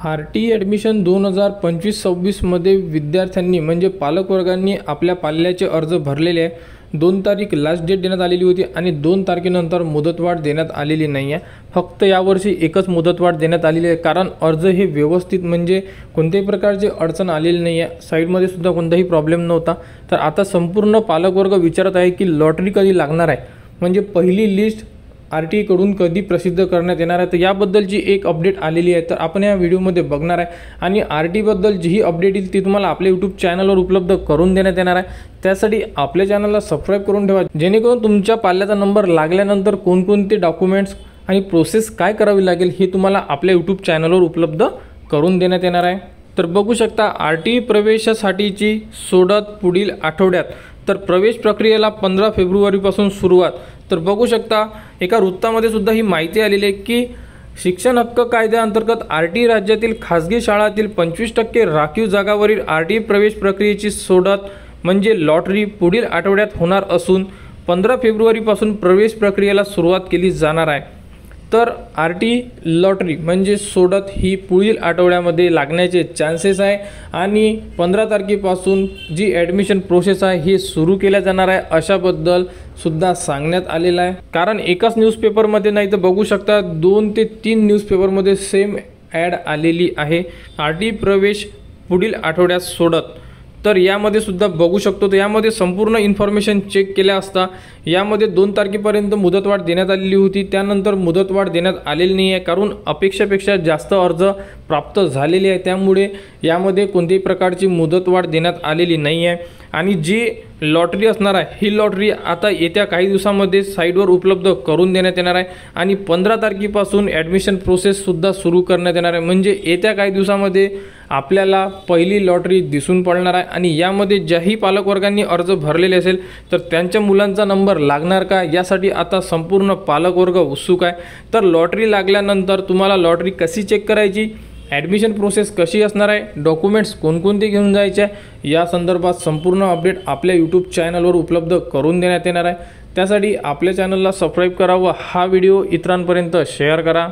आर.टी. Admission 2025-26 मध्ये विद्यार्थ्यांनी म्हणजे पालकवर्गांनी आपल्या पाल्याचे अर्ज भरलेले आहे। 2 तारीख लास्ट डेट देण्यात आलेली होती आणि 2 तारखेनंतर मुदतवाढ देण्यात आलेली नाही आहे। फक्त यावर्षी एकच मुदतवाढ देण्यात आलेली आहे, कारण अर्ज हे व्यवस्थित म्हणजे कोणत्याही प्रकारची अडचण आलेली नाही आहे। साईडमध्ये सुद्धा कोणताही प्रॉब्लेम नव्हता। तर आता संपूर्ण पालकवर्ग विचारत आहे की लॉटरी कधी लागणार आहे, म्हणजे पहिली लिस्ट आर.टी. कडून कधी प्रसिद्ध करण्यात येणार आहे। तर याबद्दलची एक अपडेट आलेली आहे, तर आपण या व्हिडिओमध्ये बघणार आहे आणि आर.टी. बद्दल जी अपडेट येईल ती तुम्हाला आपल्या यूट्यूब चॅनलवर उपलब्ध करून देण्यात येणार आहे। त्यासाठी आपल्या चॅनलला सबस्क्राइब करून ठेवा, जेणेकरून तुमच्या पाल्याचा नंबर लागल्यानंतर कोणकोणते डॉक्युमेंट्स आणि प्रोसेस काय करावी लागेल हे तुम्हाला आपल्या यूट्यूब चॅनलवर उपलब्ध करून देण्यात येणार आहे। तर बघू शकता आर.टी. प्रवेशासाठीची सोडत पुढील आठवड्यात। तर प्रवेश प्रक्रियेला 15 फेब्रुवारीपासून सुरुवात। तर बघू शकता एका वृत्तामध्ये सुद्धा ही माहिती आलेली आहे की शिक्षण हक्क कायद्याअंतर्गत आर.टी. राज्यातील खासगी शाळांतील 25% राखीव जागावरील आर.टी. प्रवेश प्रक्रियेची सोडत म्हणजे लॉटरी पुढील आठवड्यात होणार असून 15 फेब्रुवारीपासून प्रवेश प्रक्रियेला सुरुवात केली जाणार आहे। तर आर.टी. लॉटरी म्हणजे सोडत ही पुढील आठवड्यामध्ये लागण्याचे चान्सेस आहे आणि 15 तारखेपासून जी ॲडमिशन प्रोसेस आहे ही सुरू केल्या जाणार आहे अशाबद्दल सुद्धा सांगण्यात आलेलं आहे। कारण एकाच न्यूजपेपरमध्ये नाही तर बघू शकता 2 ते 3 न्यूजपेपरमध्ये सेम ॲड आलेली आहे, आर.टी. प्रवेश पुढील आठवड्यात सोडत। तर यामध्ये सुद्धा बघू शकतो, तर यामध्ये संपूर्ण इन्फॉर्मेशन चेक केल्या असता यामध्ये 2 तारखेपर्यंत मुदतवाढ देण्यात आलेली होती। त्यानंतर मुदतवाढ देण्यात आलेली नाही आहे, कारण अपेक्षेपेक्षा जास्त अर्ज प्राप्त झालेले आहे, त्यामुळे यामध्ये कोणत्याही प्रकारची मुदतवाढ देण्यात आलेली नाही आहे। आणि जी लॉटरी असणार आहे ही लॉटरी आता येत्या काही दिवसांमध्ये साईटवर उपलब्ध करून देण्यात येणार आहे आणि 15 तारखेपासून ॲडमिशन प्रोसेससुद्धा सुरू करण्यात येणार आहे। म्हणजे येत्या काही दिवसांमध्ये आपल्याला पहिली लॉटरी दिसून पडणार आहे आणि यामध्ये ज्याही पालकवर्गांनी अर्ज भरलेले असेल तर त्यांच्या मुलांचा नंबर लागणार का यासाठी आता संपूर्ण पालकवर्ग उत्सुक आहे। तर लॉटरी लागल्यानंतर तुम्हाला लॉटरी कशी चेक करायची, ॲडमिशन प्रोसेस कशी असणार आहे, डॉक्युमेंट्स कोणकोणते घेऊन जायचे आहे या संदर्भात संपूर्ण अपडेट आपल्या यूट्यूब चॅनलवर उपलब्ध करून देण्यात येणार आहे। त्यासाठी आपल्या चॅनलला सबस्क्राइब करा व हा व्हिडिओ इतरांपर्यंत शेअर करा।